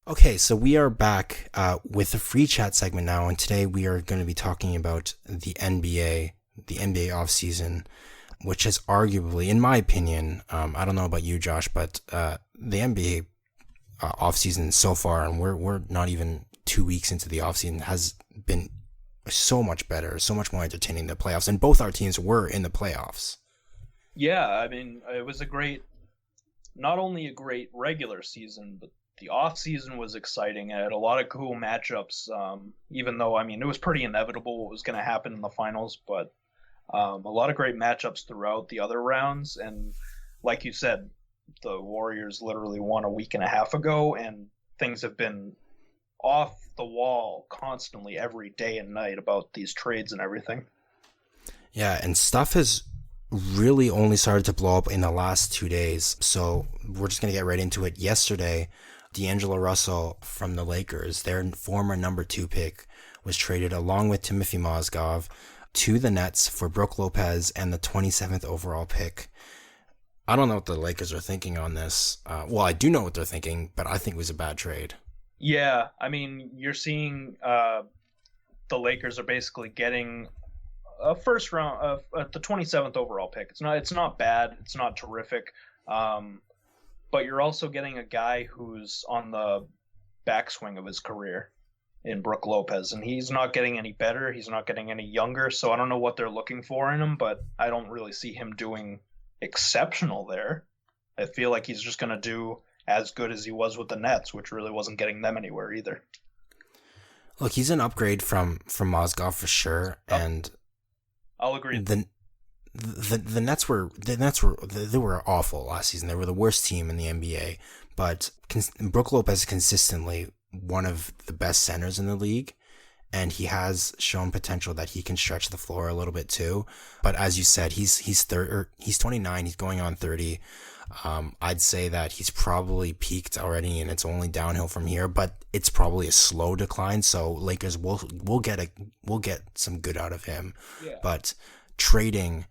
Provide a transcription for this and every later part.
Okay, so we are back with the free chat segment now, and today we are going to be talking about the NBA offseason, which is arguably, in my opinion, I don't know about you, Josh, but the NBA offseason so far, and we're not even 2 weeks into the offseason, has been so much better, so much more entertaining than the playoffs, and both our teams were in the playoffs. Yeah, I mean, it was not only a great regular season, but the off season was exciting. It had a lot of cool matchups. Even though, I mean, it was pretty inevitable what was going to happen in the finals, but a lot of great matchups throughout the other rounds. And like you said, the Warriors literally won a week and a half ago, and things have been off the wall constantly every day and night about these trades and everything. Yeah, and stuff has really only started to blow up in the last 2 days. So we're just going to get right into it. Yesterday, D'Angelo Russell from the Lakers, their former number two pick, was traded along with Timothy Mozgov to the Nets for Brook Lopez and the 27th overall pick. I don't know what the Lakers are thinking on this. Well, I do know what they're thinking, but I think it was a bad trade. Yeah, I mean, you're seeing the Lakers are basically getting a first round of the 27th overall pick. It's not bad. It's not terrific. Um, but you're also getting a guy who's on the backswing of his career in Brook Lopez, and he's not getting any better. He's not getting any younger. So I don't know what they're looking for in him, but I don't really see him doing exceptional there. I feel like he's just going to do as good as he was with the Nets, which really wasn't getting them anywhere either. Look, he's an upgrade from Mozgov for sure, Oh, and I'll agree. the Nets were they were awful last season. They were the worst team in the NBA, but Brook Lopez is consistently one of the best centers in the league, and he has shown potential that he can stretch the floor a little bit too. But as you said, he's 29. He's going on 30. I'd say that he's probably peaked already, and it's only downhill from here. But it's probably a slow decline. So Lakers will get some good out of him. Yeah. But trading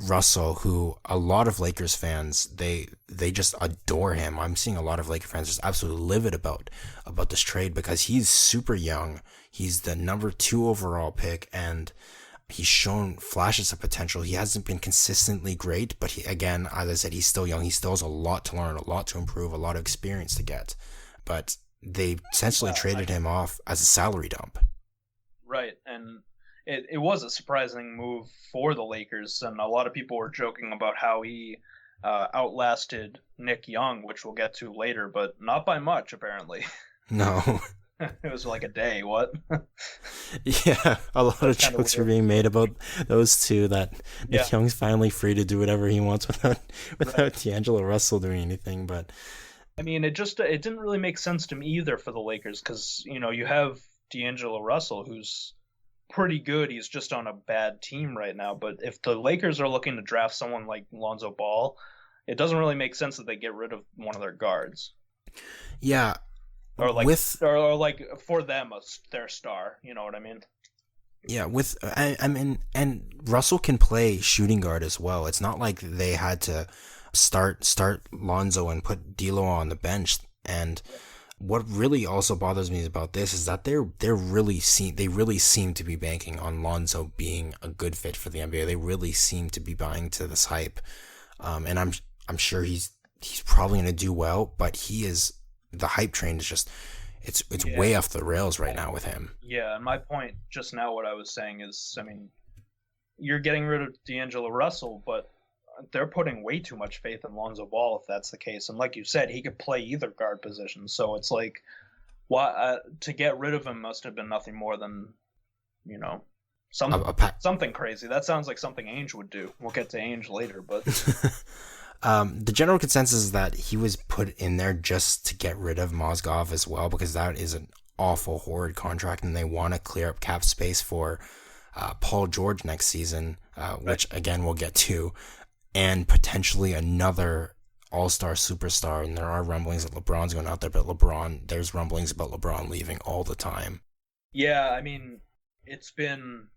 Russell, who a lot of Lakers fans they just adore him. I'm seeing a lot of Lakers fans just absolutely livid about this trade because he's super young. He's the number two overall pick, and he's shown flashes of potential. He hasn't been consistently great, but again, as I said, he's still young. He still has a lot to learn, a lot to improve, a lot of experience to get. But they essentially Yeah, traded him off as a salary dump. right. And it was a surprising move for the Lakers, and a lot of people were joking about how he outlasted Nick Young, which we'll get to later, but not by much, apparently. No. It was like a day, what? Yeah, a lot of That's kind of jokes were weird. being made about those two. That Yeah, Nick Young's finally free to do whatever he wants without right. D'Angelo Russell doing anything. But I mean, it didn't really make sense to me either for the Lakers because, you have D'Angelo Russell, who's pretty good. He's just on a bad team right now. But if the Lakers are looking to draft someone like Lonzo Ball, it doesn't really make sense that they get rid of one of their guards yeah, or like with or like for them their star. You know what I mean? I mean, and Russell can play shooting guard as well. It's not like they had to start Lonzo and put D'Lo on the bench. And what really also bothers me about this is that they really seem to be banking on Lonzo being a good fit for the NBA. They really seem to be buying to this hype, and I'm sure he's probably going to do well. But the hype train is just it's Yeah, way off the rails right now with him. yeah. And my point just now, what I was saying is, I mean, you're getting rid of D'Angelo Russell, but they're putting way too much faith in Lonzo Ball if that's the case. And like you said, he could play either guard position. So it's like, why to get rid of him must have been nothing more than, you know, A, some a pa- something crazy. That sounds like something Ainge would do. We'll get to Ainge later, but The general consensus is that he was put in there just to get rid of Mozgov as well, because that is an awful, horrid contract, and they want to clear up cap space for Paul George next season, right. which again we'll get to, and potentially another all-star superstar. And there are rumblings that LeBron's going out there, but there's rumblings about LeBron leaving all the time. Yeah, I mean, it's been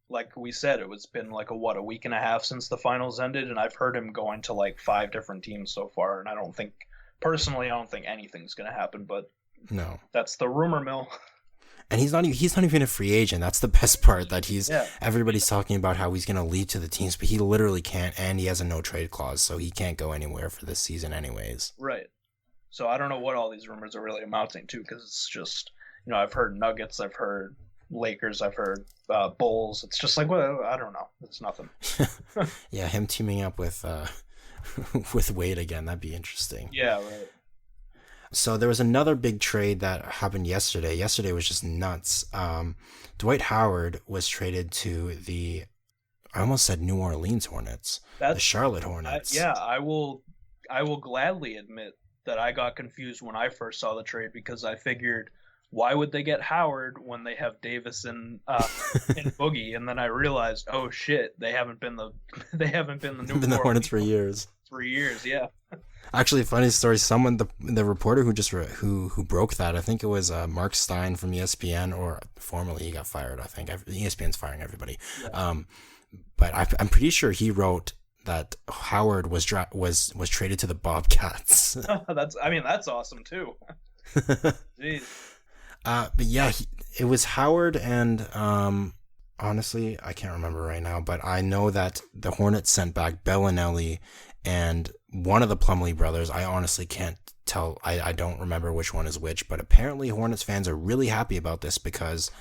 like we said, it's been like a week and a half since the finals ended, and I've heard him going to like five different teams so far, and I don't think anything's gonna happen, but No. That's the rumor mill. And he's not even a free agent. That's the best part, that Yeah. everybody's talking about how he's going to leave to the teams, but he literally can't, and he has a no trade clause, so he can't go anywhere for this season anyways. Right. So I don't know what all these rumors are really amounting to, because it's just, I've heard Nuggets, I've heard Lakers, I've heard Bulls. It's just like, well, I don't know. It's nothing. Yeah, him teaming up with with Wade again, that'd be interesting. Yeah, right. So there was another big trade that happened yesterday. Yesterday was just nuts. Dwight Howard was traded to I almost said New Orleans Hornets, the Charlotte Hornets. I will gladly admit that I got confused when I first saw the trade, because I figured, why would they get Howard when they have Davis and Boogie? And then I realized, oh shit, they haven't been the New Hornets for years. 3 years, yeah. Actually, funny story. The reporter who broke that, I think it was Mark Stein from ESPN, or formerly he got fired. I think ESPN's firing everybody. Yeah. But I'm pretty sure he wrote that Howard was traded to the Bobcats. That's awesome too. Jeez. But yeah, it was Howard, and honestly, I can't remember right now, but I know that the Hornets sent back Bellinelli and one of the Plumlee brothers. I honestly can't tell. I don't remember which one is which, but apparently Hornets fans are really happy about this, because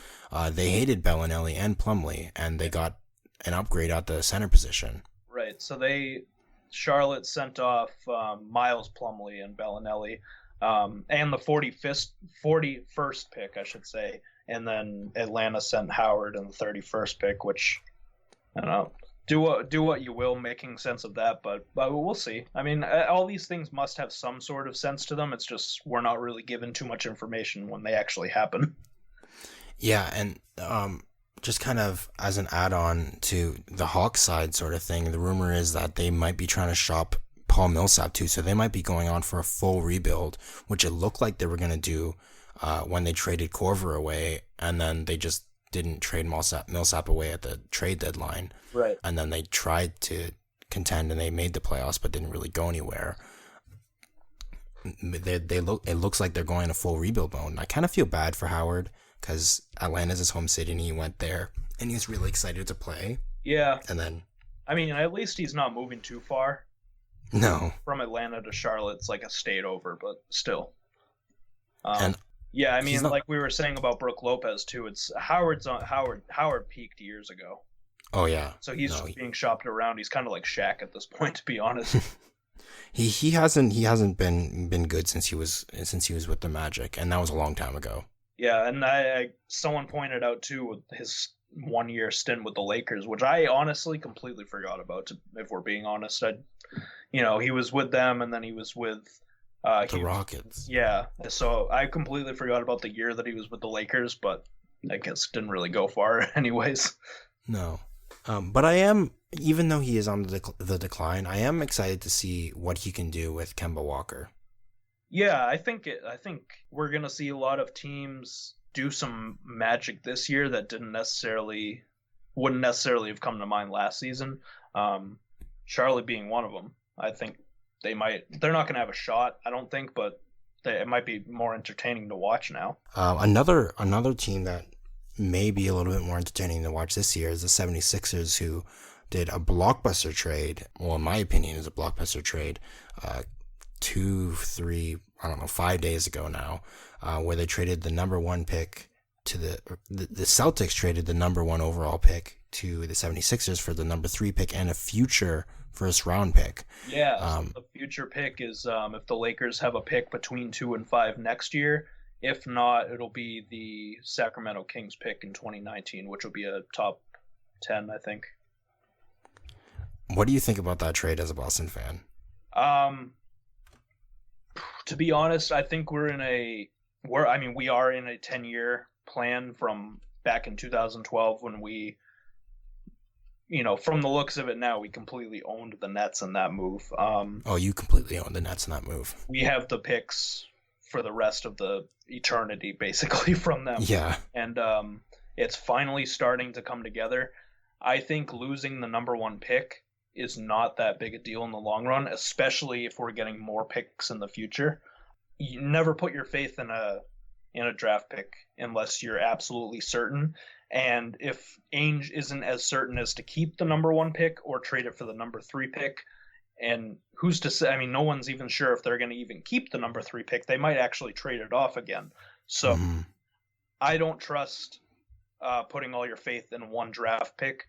they hated Bellinelli and Plumlee, and they got an upgrade at the center position. Right. So Charlotte sent off Miles Plumlee and Bellinelli, and the 41st pick, I should say, and then Atlanta sent Howard and the 31st pick, which, I don't know. Do what you will, making sense of that, but we'll see. I mean, all these things must have some sort of sense to them. It's just we're not really given too much information when they actually happen. Yeah, and just kind of as an add-on to the Hawks side sort of thing, the rumor is that they might be trying to shop Paul Millsap too, so they might be going on for a full rebuild, which it looked like they were going to do when they traded Korver away, and then they just didn't trade Millsap away at the trade deadline. Right. And then they tried to contend, and they made the playoffs, but didn't really go anywhere. It looks like they're going a full rebuild mode. And I kind of feel bad for Howard, because Atlanta's his home city, and he went there, and he was really excited to play. Yeah. And then, I mean, at least he's not moving too far. No. From Atlanta to Charlotte, it's like a state over, but still. And yeah, I mean, like we were saying about Brook Lopez too. It's Howard peaked years ago. Oh yeah. So he's being shopped around. He's kind of like Shaq at this point, to be honest. he hasn't been good since he was with the Magic, and that was a long time ago. Yeah, and someone pointed out too his 1 year stint with the Lakers, which I honestly completely forgot about. If we're being honest, he was with them, and then he was with the Rockets. Yeah, so I completely forgot about the year that he was with the Lakers, but I guess didn't really go far anyways. No. But I am, even though he is on the decline, I am excited to see what he can do with Kemba Walker. Yeah, I think we're going to see a lot of teams do some magic this year that wouldn't necessarily have come to mind last season. Charlotte being one of them. I think they're not going to have a shot, I don't think, but it might be more entertaining to watch now. Another team that may be a little bit more entertaining to watch this year is the 76ers, who did a blockbuster trade. Well, in my opinion, is a blockbuster trade. 5 days ago now, where they traded the number one pick to the Celtics traded the number one overall pick to the 76ers for the number 3 pick and a future first round pick. Yeah, so the future pick is if the Lakers have a pick between 2 and 5 next year. If not, it'll be the Sacramento Kings pick in 2019, which will be a top 10, I think. What do you think about that trade as a Boston fan? To be honest, I think we are in a 10-year plan from back in 2012 when we, from the looks of it now, we completely owned the Nets in that move. You completely owned the Nets in that move. We have the picks for the rest of the eternity, basically, from them. Yeah. And it's finally starting to come together. I think losing the number 1 pick is not that big a deal in the long run, especially if we're getting more picks in the future. you never put your faith in a draft pick unless you're absolutely certain. And if Ainge isn't as certain as to keep the number 1 pick or trade it for the number 3 pick, and who's to say? I mean, no one's even sure if they're going to even keep the number 3 pick. They might actually trade it off again. So I don't trust putting all your faith in one draft pick.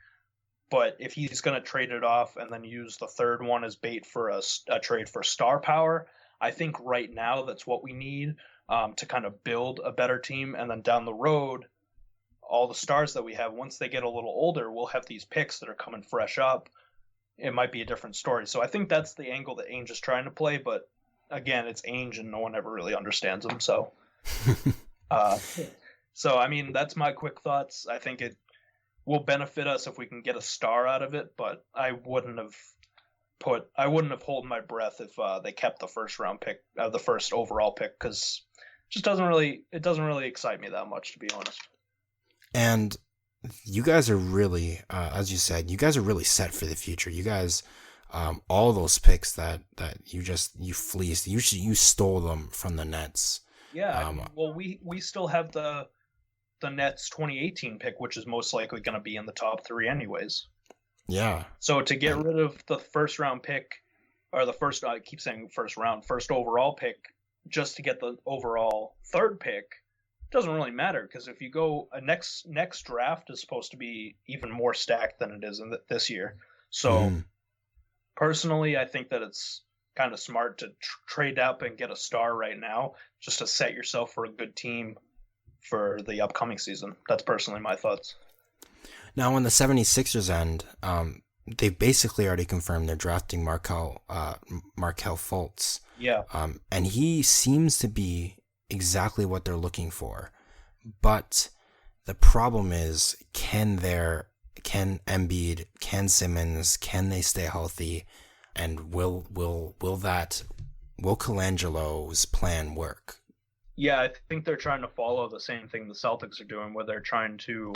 But if he's going to trade it off and then use the third one as bait for a trade for star power, I think right now that's what we need to kind of build a better team. And then down the road, all the stars that we have, once they get a little older, we'll have these picks that are coming fresh up. It might be a different story. So I think that's the angle that Ainge is trying to play. But again, it's Ainge and no one ever really understands him. So, I mean, that's my quick thoughts. I think it will benefit us if we can get a star out of it, but I wouldn't have held my breath if they kept the first round pick, the first overall pick, because it doesn't really excite me that much, to be honest. And you guys are really, as you said, you guys are really set for the future. You guys, all those picks that you fleeced, you stole them from the Nets. Yeah, well, we still have the Nets 2018 pick, which is most likely going to be in the top 3 anyways. Yeah. So to get rid of the first round pick, or the first, I keep saying first overall pick, just to get the overall third pick, doesn't really matter, because if you go next draft is supposed to be even more stacked than it is in this year. So personally, I think that it's kind of smart to trade up and get a star right now, just to set yourself for a good team for the upcoming season. That's personally my thoughts. Now, when the 76ers end, they've basically already confirmed they're drafting Markelle Fultz. Yeah. And he seems to be exactly what they're looking for. But the problem is, can Embiid, can Simmons, can they stay healthy? And will Colangelo's plan work? Yeah, I think they're trying to follow the same thing the Celtics are doing, where they're trying to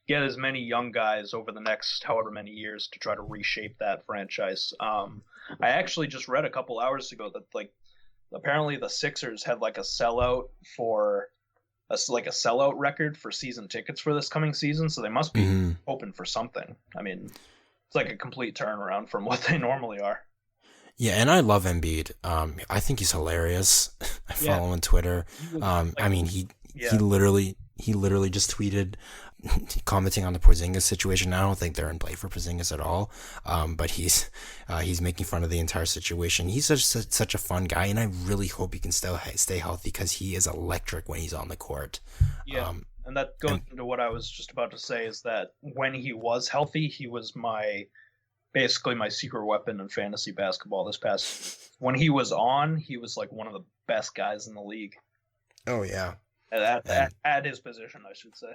get as many young guys over the next however many years to try to reshape that franchise. I actually just read a couple hours ago that apparently the Sixers had a sellout record for season tickets for this coming season, so they must be open for something. I mean, it's like a complete turnaround from what they normally are. Yeah, and I love Embiid. I think he's hilarious. I follow him on Twitter. I mean, he literally just tweeted commenting on the Porzingis situation. I don't think they're in play for Porzingis at all. But he's making fun of the entire situation. He's such a fun guy, and I really hope he can still stay healthy, because he is electric when he's on the court. Yeah, and that goes into what I was just about to say, is that when he was healthy, he was basically my secret weapon in fantasy basketball this past. When he was on, he was one of the best guys in the league. Oh yeah, at his position, I should say.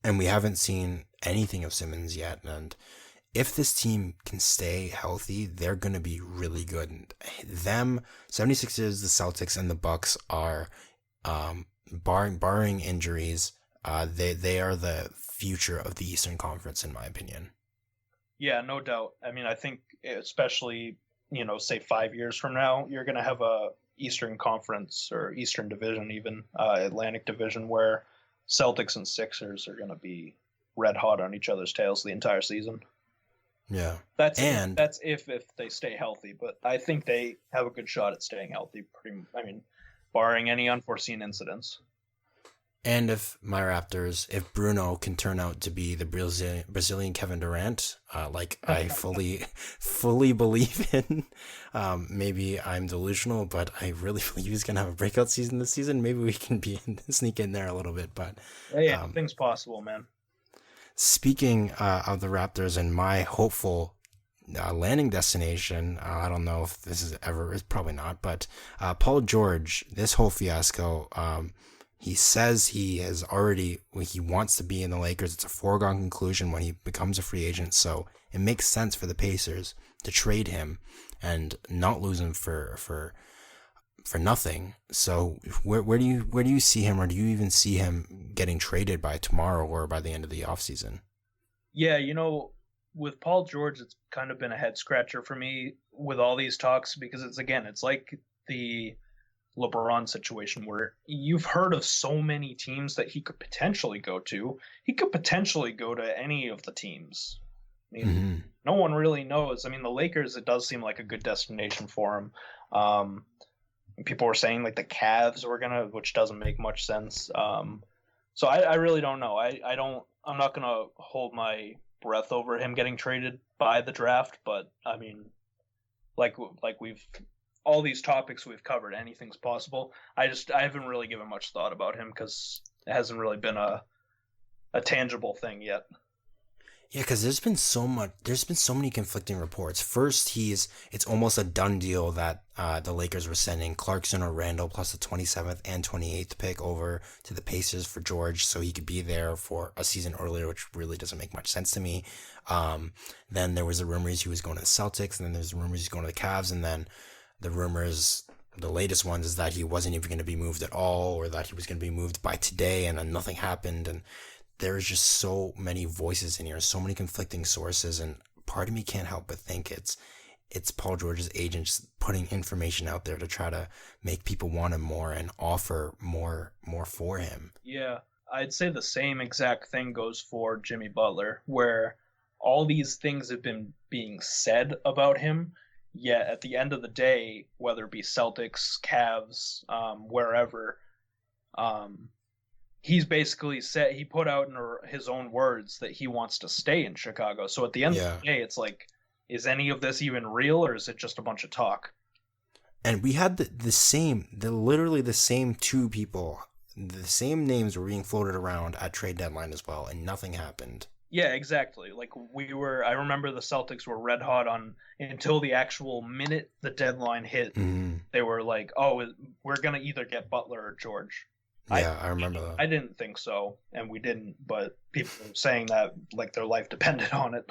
And we haven't seen anything of Simmons yet. And if this team can stay healthy, they're going to be really good. And 76ers, the Celtics, and the Bucks are, barring injuries, they are the future of the Eastern Conference, in my opinion. Yeah, no doubt. I mean, I think especially, say 5 years from now, you're going to have a Eastern Conference or Eastern Division, even Atlantic Division, where Celtics and Sixers are going to be red hot on each other's tails the entire season. Yeah. That's if they stay healthy, but I think they have a good shot at staying healthy, barring any unforeseen incidents. And if Bruno can turn out to be the Brazilian Kevin Durant, I fully believe in, maybe I'm delusional, but I really believe he's going to have a breakout season this season. Maybe we can sneak in there a little bit, but things possible, man. Speaking of the Raptors and my hopeful landing destination, I don't know if this is it's probably not, but Paul George, this whole fiasco, he says he wants to be in the Lakers. It's a foregone conclusion when he becomes a free agent. So it makes sense for the Pacers to trade him and not lose him for nothing. So where do you see him, or do you even see him getting traded by tomorrow or by the end of the offseason? Yeah, with Paul George, it's kind of been a head scratcher for me with all these talks, because it's like the LeBron situation where you've heard of so many teams that he could potentially go to. He could potentially go to any of the teams. I mean, Mm-hmm. no one really knows. I mean, the Lakers, it does seem like a good destination for him. People were saying like the Cavs were gonna, which doesn't make much sense. So I really don't know. I'm not gonna hold my breath over him getting traded by the draft, but I mean, like we've all these topics we've covered, anything's possible. I haven't really given much thought about him because it hasn't really been a tangible thing yet. Yeah, because there's been so many conflicting reports. First, it's almost a done deal that the Lakers were sending Clarkson or Randall plus the 27th and 28th pick over to the Pacers for George, so he could be there for a season earlier, which really doesn't make much sense to me. Then there was the rumors he was going to the Celtics, and then there's the rumors he's going to the Cavs, and then the rumors, the latest ones, is that he wasn't even going to be moved at all, or that he was going to be moved by today, and then nothing happened, and there's just so many voices in here, so many conflicting sources, and part of me can't help but think it's Paul George's agents putting information out there to try to make people want him more and offer more for him. Yeah, I'd say the same exact thing goes for Jimmy Butler, where all these things have been being said about him, yet at the end of the day, whether it be Celtics, Cavs, wherever, he's basically said, he put out in his own words that he wants to stay in Chicago. So at the end of the day, it's like, is any of this even real, or is it just a bunch of talk? And we had literally the same two people, the same names were being floated around at trade deadline as well, and nothing happened. Yeah, exactly. Like I remember the Celtics were red hot until the actual minute the deadline hit. Mm-hmm. They were like, oh, we're going to either get Butler or George. Yeah, I remember that. I didn't think so, and we didn't, but people were saying that like their life depended on it.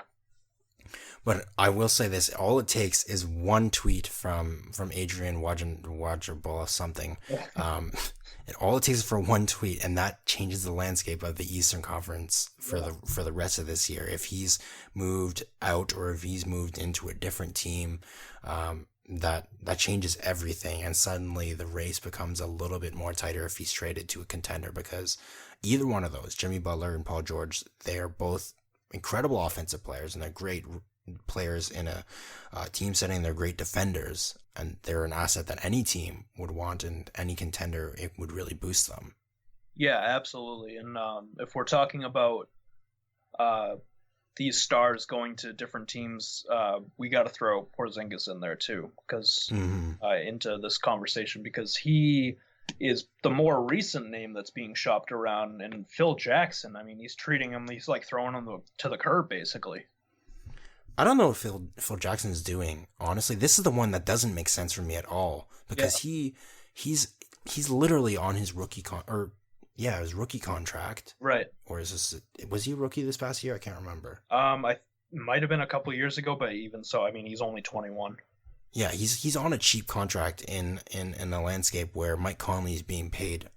But I will say this: all it takes is one tweet from Adrian Wojnarowski something. All it takes is for one tweet, and that changes the landscape of the Eastern Conference for the rest of this year. If he's moved out or if he's moved into a different team, that changes everything, and suddenly the race becomes a little bit more tighter if he's traded to a contender, because either one of those, Jimmy Butler and Paul George, they are both incredible offensive players, and they're great players in a team setting. They're great defenders, and they're an asset that any team would want, and any contender, it would really boost them. Yeah, absolutely. And if we're talking about these stars going to different teams, we got to throw Porzingis in there too, because into this conversation, because he is the more recent name that's being shopped around. And Phil Jackson, I mean, he's like throwing him to the curb basically. I don't know what Phil Jackson's doing. Honestly, this is the one that doesn't make sense for me at all, because he's literally on his rookie his rookie contract. Right. Or was he a rookie this past year? I can't remember. I might have been a couple years ago, but even so, I mean, he's only 21. Yeah, he's on a cheap contract in a landscape where Mike Conley is being paid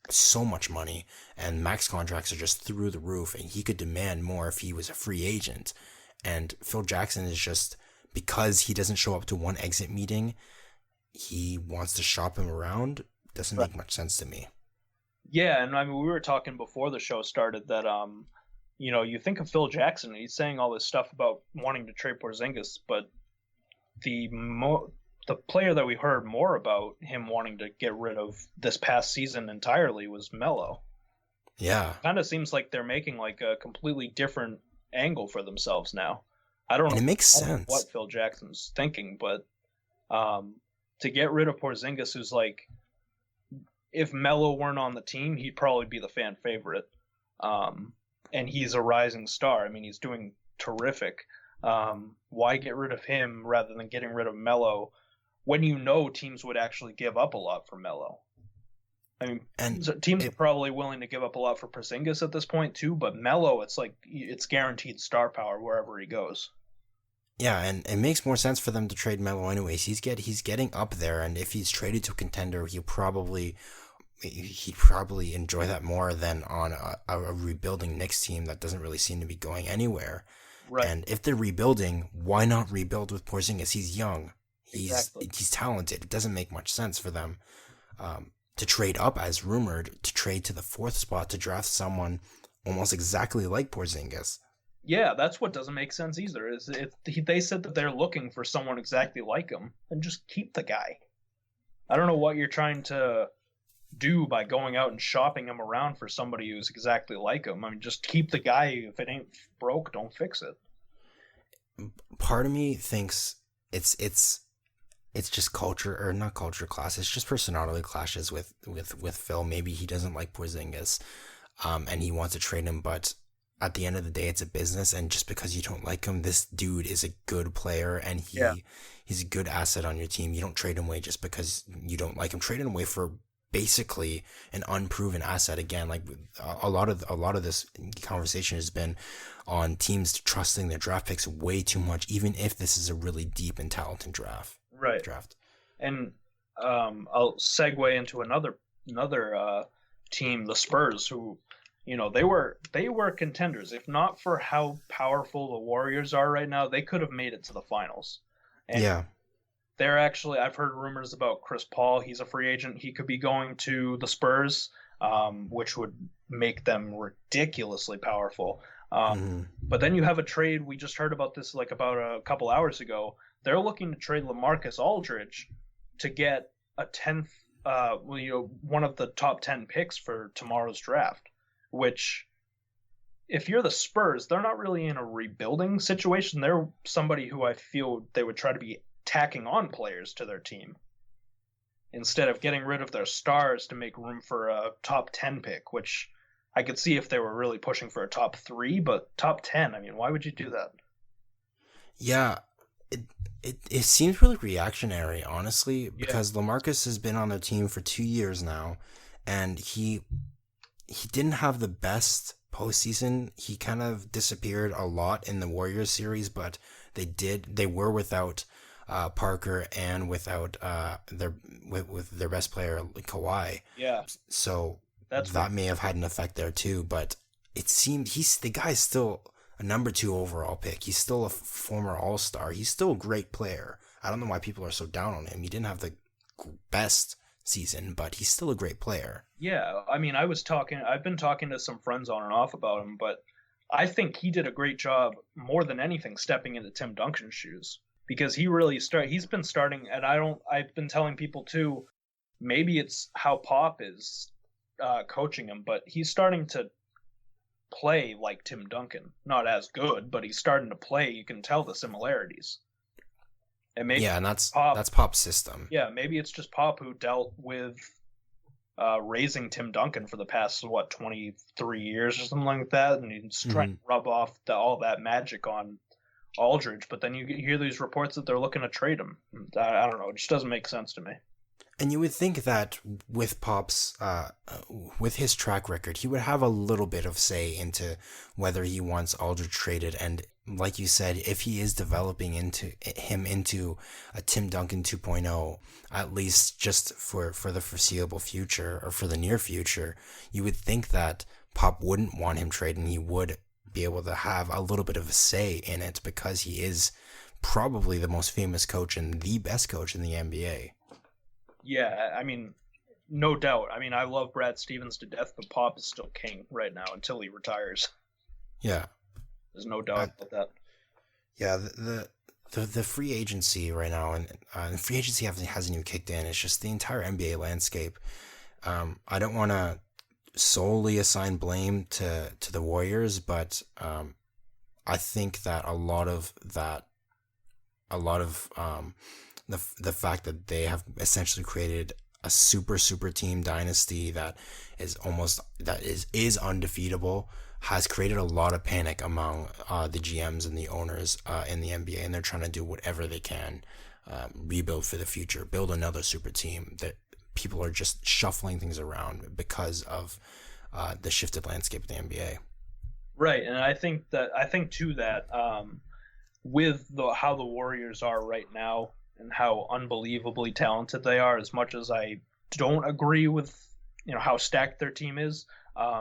so much money, and max contracts are just through the roof, and he could demand more if he was a free agent. And Phil Jackson is just, because he doesn't show up to one exit meeting, he wants to shop him around. Doesn't make much sense to me. Yeah, and I mean, we were talking before the show started that, you think of Phil Jackson, and he's saying all this stuff about wanting to trade Porzingis, but the player that we heard more about him wanting to get rid of this past season entirely was Melo. Yeah. Kind of seems like they're making like a completely different angle for themselves now. I don't know. It makes sense what Phil Jackson's thinking, but to get rid of Porzingis, who's like, if Melo weren't on the team, he'd probably be the fan favorite. And he's a rising star. I mean, he's doing terrific. Why get rid of him rather than getting rid of Melo when teams would actually give up a lot for Melo? I mean, teams are probably willing to give up a lot for Porzingis at this point too, but Melo, it's like it's guaranteed star power wherever he goes. Yeah, and it makes more sense for them to trade Melo anyways. He's getting up there, and if he's traded to a contender, he'd probably enjoy that more than on a rebuilding Knicks team that doesn't really seem to be going anywhere. Right. And if they're rebuilding, why not rebuild with Porzingis? He's young. He's talented. It doesn't make much sense for them to trade up, as rumored, to trade to the 4th spot to draft someone almost exactly like Porzingis. Yeah, that's what doesn't make sense either. Is if they said that they're looking for someone exactly like him, then just keep the guy. I don't know what you're trying to do by going out and shopping him around for somebody who's exactly like him. I mean, just keep the guy. If it ain't broke, don't fix it. Part of me thinks it's just culture, or not culture clash. It's just personality clashes with Phil. Maybe he doesn't like Porzingis, and he wants to trade him, but at the end of the day, it's a business, and just because you don't like him, this dude is a good player, and he's a good asset on your team. You don't trade him away just because you don't like him. Trade him away for basically an unproven asset again. Like a lot of this conversation has been on teams trusting their draft picks way too much, even if this is a really deep and talented draft. Right. And I'll segue into another team, the Spurs, who, you know, they were contenders. If not for how powerful the Warriors are right now, they could have made it to the finals. And yeah. They're actually, I've heard rumors about Chris Paul. He's a free agent. He could be going to the Spurs, which would make them ridiculously powerful. But then you have a trade. We just heard about this like about a couple hours ago. They're looking to trade LaMarcus Aldridge to get a 10th, one of the top 10 picks for tomorrow's draft, which, if you're the Spurs, they're not really in a rebuilding situation. They're somebody who I feel they would try to be tacking on players to their team instead of getting rid of their stars to make room for a top 10 pick, which I could see if they were really pushing for a top 3, but top 10, I mean, why would you do that? Yeah, it seems really reactionary, honestly, because LaMarcus has been on their team for 2 years now, and he didn't have the best postseason. He kind of disappeared a lot in the Warriors series, but they were without Parker and without with their best player Kawhi. Yeah. So that may have had an effect there too. But it seemed the guy's still a number 2 overall pick. He's still a former All-Star. He's still a great player. I don't know why people are so down on him. He didn't have the best season, but he's still a great player. Yeah, I mean, I've been talking to some friends on and off about him, but I think he did a great job more than anything stepping into Tim Duncan's shoes, because he's been starting, and I've been telling people too, maybe it's how Pop is coaching him, but he's starting to play like Tim Duncan. Not as good, but he's starting to play. You can tell the similarities. And maybe and that's Pop's system. Yeah, maybe it's just Pop who dealt with raising Tim Duncan for the past 23 years or something like that, and he's trying to rub off all that magic on Aldridge. But then you hear these reports that they're looking to trade him. I don't know. It just doesn't make sense to me. And you would think that with Pop's, with his track record, he would have a little bit of say into whether he wants Aldridge traded. And like you said, if he is developing into a Tim Duncan 2.0, at least just for the foreseeable future or for the near future, you would think that Pop wouldn't want him traded, and he would be able to have a little bit of a say in it, because he is probably the most famous coach and the best coach in the NBA. Yeah, I mean, no doubt. I mean, I love Brad Stevens to death, but Pop is still king right now until he retires. Yeah. There's no doubt about that. Yeah, the free agency right now, and free agency hasn't even kicked in. It's just the entire NBA landscape. I don't want to solely assign blame to the Warriors, but I think that a lot of the fact that they have essentially created a super team dynasty that is undefeatable has created a lot of panic among the GMs and the owners in the NBA, and they're trying to do whatever they can, rebuild for the future, build another super team. That people are just shuffling things around because of the shifted landscape of the NBA. Right, and I think too that with how the Warriors are right now and how unbelievably talented they are, as much as I don't agree with how stacked their team is,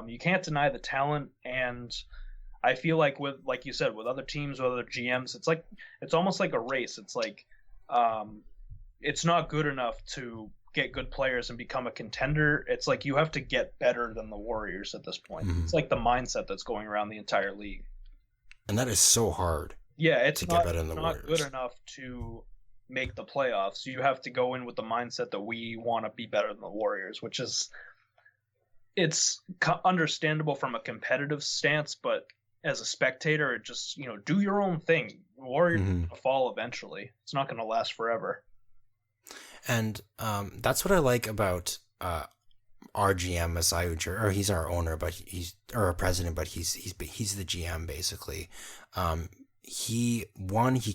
you can't deny the talent. And I feel like you said, with other teams, with other GMs, it's almost like a race. It's like it's not good enough to get good players and become a contender, it's like you have to get better than the Warriors at this point. Mm-hmm. It's like the mindset that's going around the entire league. And that is so hard. Yeah, it's to not, get better than the not Warriors. good enough to make the playoffs. You have to go in with the mindset that we want to be better than the Warriors, which is it's understandable from a competitive stance, but as a spectator, it just, do your own thing. Warriors fall eventually. It's not going to last forever. And that's what I like about our GM Masai Ujiri, or he's our owner, but he's our president, but he's the GM basically. He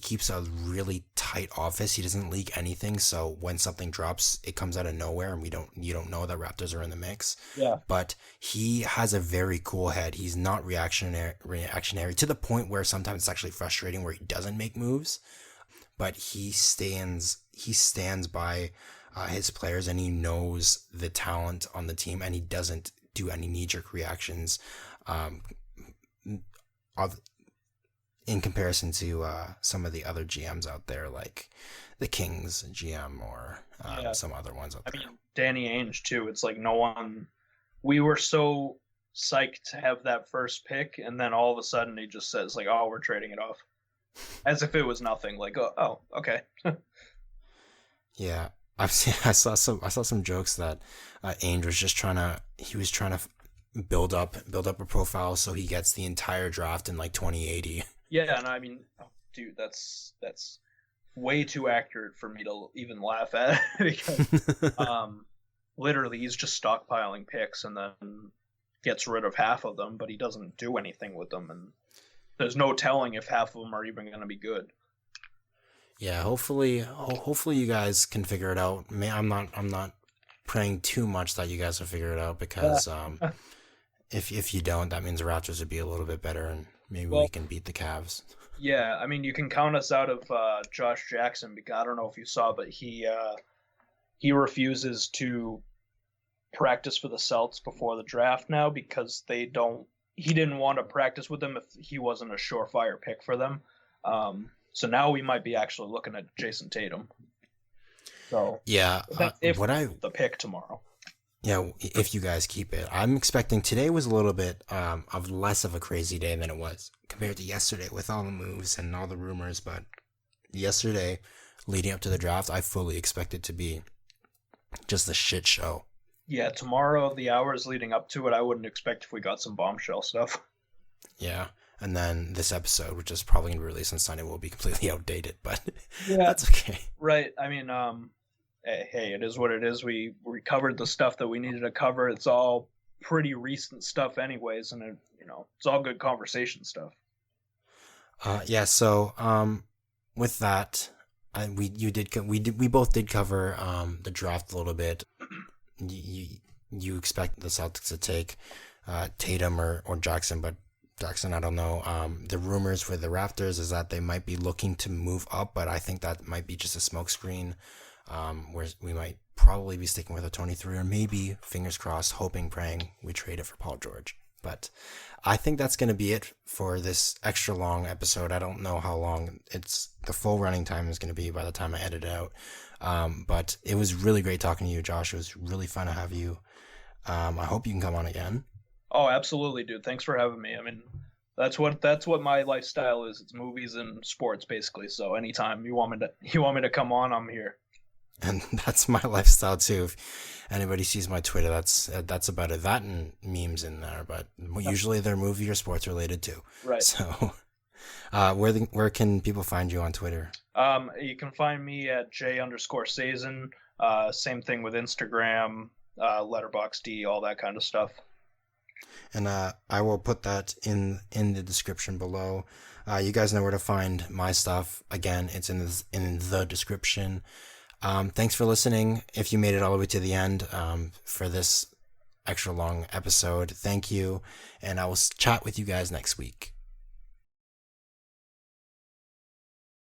keeps a really tight office. He doesn't leak anything, so when something drops, it comes out of nowhere, and you don't know that Raptors are in the mix. Yeah. But he has a very cool head. He's not reactionary to the point where sometimes it's actually frustrating where he doesn't make moves, but he stands by his players, and he knows the talent on the team, and he doesn't do any knee-jerk reactions. In comparison to some of the other GMs out there, like the Kings GM or some other ones out there. I mean, Danny Ainge too. It's like we were so psyched to have that first pick, and then all of a sudden he just says like, "Oh, we're trading it off," as if it was nothing. Like, oh, okay. Yeah, I saw some jokes that Ainge was just trying to build up a profile so he gets the entire draft in like 2080. Yeah, and I mean, dude, that's way too accurate for me to even laugh at because literally he's just stockpiling picks and then gets rid of half of them, but he doesn't do anything with them, and there's no telling if half of them are even going to be good. Yeah, hopefully you guys can figure it out. I'm not praying too much that you guys will figure it out, because if you don't, that means the Raptors would be a little bit better, and maybe we can beat the Cavs. Yeah, I mean, you can count us out of Josh Jackson, because I don't know if you saw, but he refuses to practice for the Celtics before the draft now because he didn't want to practice with them if he wasn't a surefire pick for them. So now we might be actually looking at Jason Tatum. So yeah, the pick tomorrow. Yeah, if you guys keep it. I'm expecting today was a little bit of less of a crazy day than it was compared to yesterday with all the moves and all the rumors. But yesterday, leading up to the draft, I fully expected to be just a shit show. Yeah, tomorrow, the hours leading up to it, I wouldn't expect if we got some bombshell stuff. Yeah, and then this episode, which is probably going to be released on Sunday, will be completely outdated, but yeah, that's okay. Right, I mean, hey, it is what it is. We covered the stuff that we needed to cover. It's all pretty recent stuff anyways, and it's all good conversation stuff. So with that, we both did cover the draft a little bit. You expect the Celtics to take Tatum or Jackson, but Jackson, I don't know. The rumors for the Raptors is that they might be looking to move up, but I think that might be just a smokescreen. Where we might probably be sticking with a 23, or maybe, fingers crossed, hoping, praying, we trade it for Paul George. But I think that's going to be it for this extra long episode. I don't know how long the full running time is going to be by the time I edit it out. But it was really great talking to you, Josh. It was really fun to have you. I hope you can come on again. Oh, absolutely, dude. Thanks for having me. I mean, that's what my lifestyle is. It's movies and sports, basically. So anytime you want me to come on, I'm here. And that's my lifestyle too. If anybody sees my Twitter, that's about it. That and memes in there, but usually they're movie or sports related too. Right. So, where can people find you on Twitter? You can find me at J_Sazin. Same thing with Instagram, Letterboxd, all that kind of stuff. And I will put that in the description below. You guys know where to find my stuff. Again, it's in the description. Thanks for listening. If you made it all the way to the end for this extra long episode, thank you. And I will chat with you guys next week.